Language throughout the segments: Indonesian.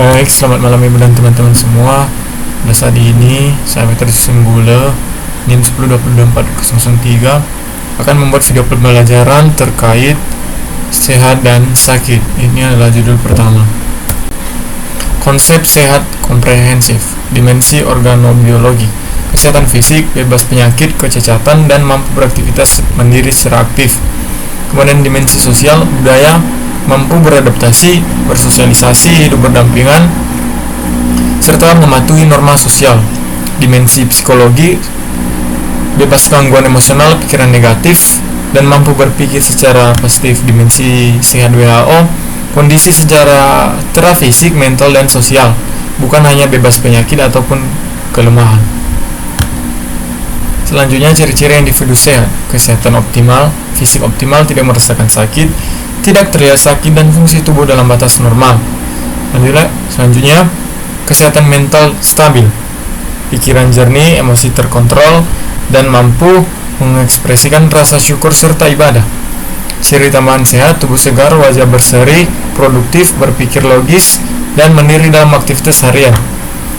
Baik, selamat malam ibu dan teman-teman semua. Pada saat ini, saya Petrus Singgula, NIM 10224003 akan membuat video pembelajaran terkait sehat dan sakit. Ini adalah judul pertama. Konsep sehat komprehensif, dimensi organobiologi, kesehatan fisik, bebas penyakit, kecacatan, dan mampu beraktivitas mandiri secara aktif. Kemudian dimensi sosial, budaya, mampu beradaptasi, bersosialisasi, hidup berdampingan, serta mematuhi norma sosial. Dimensi psikologi, bebas gangguan emosional, pikiran negatif, dan mampu berpikir secara positif. Dimensi sehat WHO, kondisi secara fisik, mental, dan sosial, bukan hanya bebas penyakit ataupun kelemahan. Selanjutnya, ciri-ciri individu sehat: kesehatan optimal, fisik optimal, tidak merasakan sakit, tidak terlihat sakit, dan fungsi tubuh dalam batas normal. Selanjutnya, kesehatan mental stabil, pikiran jernih, emosi terkontrol, dan mampu mengekspresikan rasa syukur serta ibadah. Ciri tambahan sehat: tubuh segar, wajah berseri, produktif, berpikir logis, dan mandiri dalam aktivitas harian.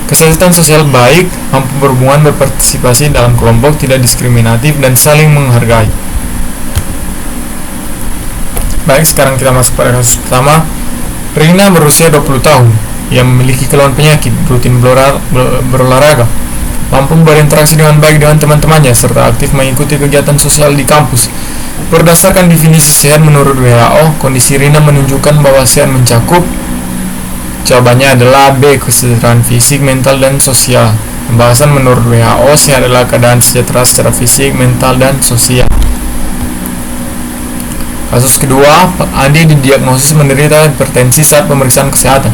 Kesehatan sosial baik, mampu berhubungan, berpartisipasi dalam kelompok, tidak diskriminatif, dan saling menghargai. Baik, sekarang kita masuk pada kasus pertama. Rina berusia 20 tahun. Ia memiliki keluhan penyakit, rutin berolahraga, mampu berinteraksi dengan baik dengan teman-temannya, serta aktif mengikuti kegiatan sosial di kampus. Berdasarkan definisi sehat menurut WHO, kondisi Rina menunjukkan bahwa sehat mencakup. Jawabannya adalah B, kesejahteraan fisik, mental, dan sosial. Pembahasan menurut WHO, sehat adalah keadaan sejahtera secara fisik, mental, dan sosial. Kasus kedua, Adi didiagnosis menderita hipertensi saat pemeriksaan kesehatan.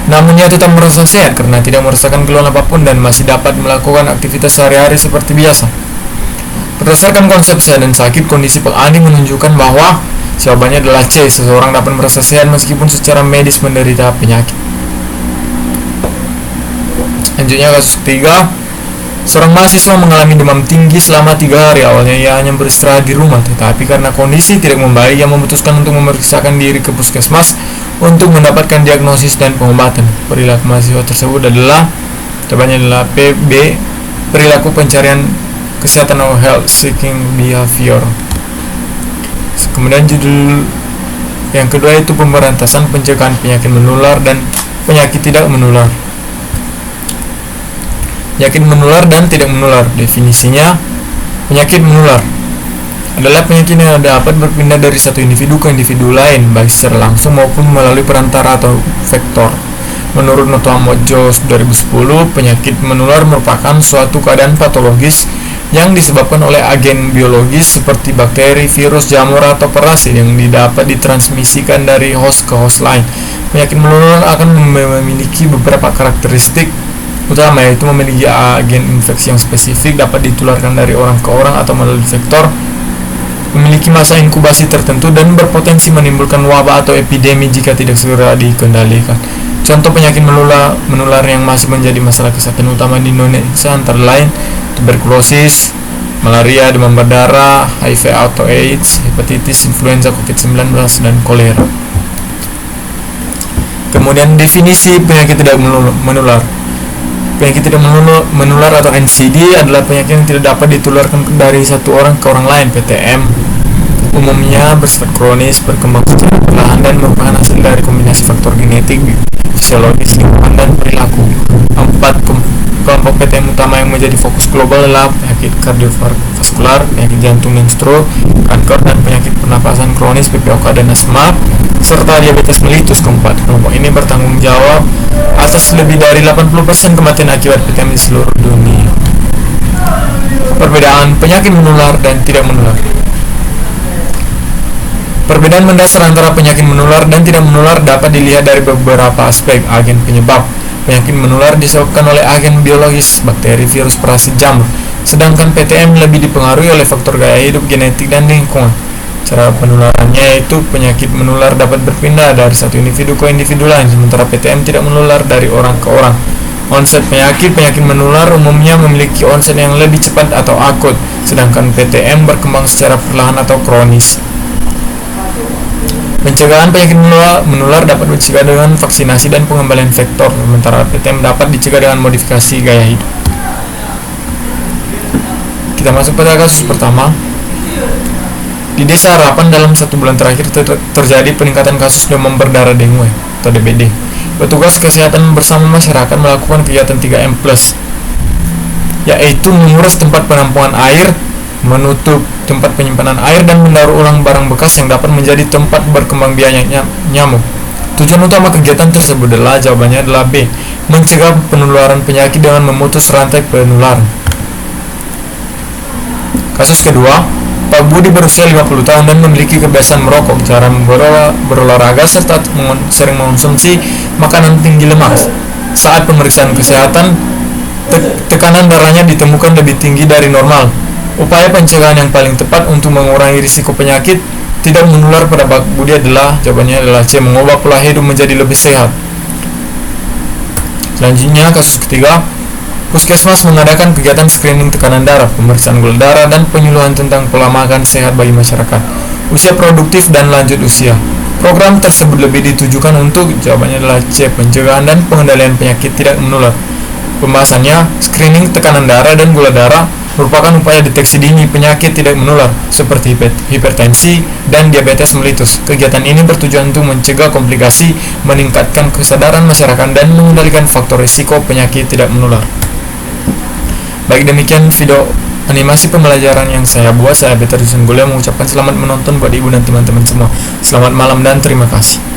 Namun ia tetap merasa sehat karena tidak merasakan keluhan apapun dan masih dapat melakukan aktivitas sehari-hari seperti biasa. Berdasarkan konsep sehat dan sakit, kondisi Pak Adi menunjukkan bahwa jawabannya adalah C, seseorang dapat merasa sehat meskipun secara medis menderita penyakit. Selanjutnya, kasus ketiga, seorang mahasiswa mengalami demam tinggi selama 3 hari. Awalnya ia hanya beristirahat di rumah, tetapi karena kondisi tidak membaik, ia memutuskan untuk memeriksakan diri ke puskesmas untuk mendapatkan diagnosis dan pengobatan. Perilaku mahasiswa tersebut adalah, jawabannya adalah B, perilaku pencarian kesehatan atau health seeking behavior. Kemudian judul yang kedua itu pemberantasan pencegahan penyakit menular dan penyakit tidak menular. Penyakit menular dan tidak menular. Definisinya, penyakit menular adalah penyakit yang dapat berpindah dari satu individu ke individu lain, baik secara langsung maupun melalui perantara atau vektor. Menurut Noto Mojo 2010, penyakit menular merupakan suatu keadaan patologis yang disebabkan oleh agen biologis seperti bakteri, virus, jamur, atau parasit yang dapat ditransmisikan dari host ke host lain. Penyakit menular akan memiliki beberapa karakteristik utama, yaitu memiliki agen infeksi yang spesifik, dapat ditularkan dari orang ke orang atau melalui vektor, memiliki masa inkubasi tertentu, dan berpotensi menimbulkan wabah atau epidemi jika tidak segera dikendalikan. Contoh penyakit menular yang masih menjadi masalah kesehatan utama di Indonesia antara lain tuberkulosis, malaria, demam berdarah, HIV atau AIDS, hepatitis, influenza, COVID-19, dan kolera. Kemudian definisi penyakit tidak menular. Penyakit tidak menular atau NCD adalah penyakit yang tidak dapat ditularkan dari satu orang ke orang lain. PTM umumnya bersifat kronis, berkembang secara perlahan, dan merupakan hasil dari kombinasi faktor genetik, fisiologis, lingkungan, dan perilaku. 4 kelompok PTM utama yang menjadi fokus global adalah penyakit kardiovaskular, penyakit jantung dan stroke, kanker, dan penyakit pernapasan kronis, PPOK, dan asma, serta diabetes mellitus. Keempat kelompok ini bertanggung jawab atas lebih dari 80% kematian akibat PTM di seluruh dunia. Perbedaan penyakit menular dan tidak menular. Perbedaan mendasar antara penyakit menular dan tidak menular dapat dilihat dari beberapa aspek. Agen penyebab. Penyakit menular disebabkan oleh agen biologis, bakteri, virus, parasit, jamur, sedangkan PTM lebih dipengaruhi oleh faktor gaya hidup, genetik, dan lingkungan. Cara penularannya yaitu penyakit menular dapat berpindah dari satu individu ke individu lain, sementara PTM tidak menular dari orang ke orang. Onset penyakit menular umumnya memiliki onset yang lebih cepat atau akut, sedangkan PTM berkembang secara perlahan atau kronis. Pencegahan penyakit menular dapat dicegah dengan vaksinasi dan pengembalian vektor, sementara PTM dapat dicegah dengan modifikasi gaya hidup. Kita masuk pada kasus pertama. Di Desa Harapan dalam 1 bulan terakhir terjadi peningkatan kasus demam berdarah dengue atau DBD. Petugas kesehatan bersama masyarakat melakukan kegiatan 3M+, yaitu menguras tempat penampungan air, menutup tempat penyimpanan air, dan mendaur ulang barang bekas yang dapat menjadi tempat berkembang biaknya nyamuk. Tujuan utama kegiatan tersebut jawabannya adalah B. Mencegah penularan penyakit dengan memutus rantai penularan. Kasus kedua, Pak Budi berusia 50 tahun dan memiliki kebiasaan merokok, jarang berolahraga, serta sering mengonsumsi makanan tinggi lemak. Saat pemeriksaan kesehatan, tekanan darahnya ditemukan lebih tinggi dari normal. Upaya pencegahan yang paling tepat untuk mengurangi risiko penyakit tidak menular pada Pak Budi jawabannya adalah C. Mengubah pola hidup menjadi lebih sehat. Selanjutnya, kasus ketiga, Puskesmas mengadakan kegiatan screening tekanan darah, pemeriksaan gula darah, dan penyuluhan tentang pola makan sehat bagi masyarakat usia produktif dan lanjut usia. Program tersebut lebih ditujukan untuk, jawabannya adalah C. Pencegahan dan pengendalian penyakit tidak menular. Pembahasannya, screening tekanan darah dan gula darah merupakan upaya deteksi dini penyakit tidak menular seperti hipertensi dan diabetes mellitus. Kegiatan ini bertujuan untuk mencegah komplikasi, meningkatkan kesadaran masyarakat, dan mengendalikan faktor risiko penyakit tidak menular. Baik, demikian video animasi pembelajaran yang saya buat. Saya Peter Dusun Gulya mengucapkan selamat menonton buat ibu dan teman-teman semua. Selamat malam dan terima kasih.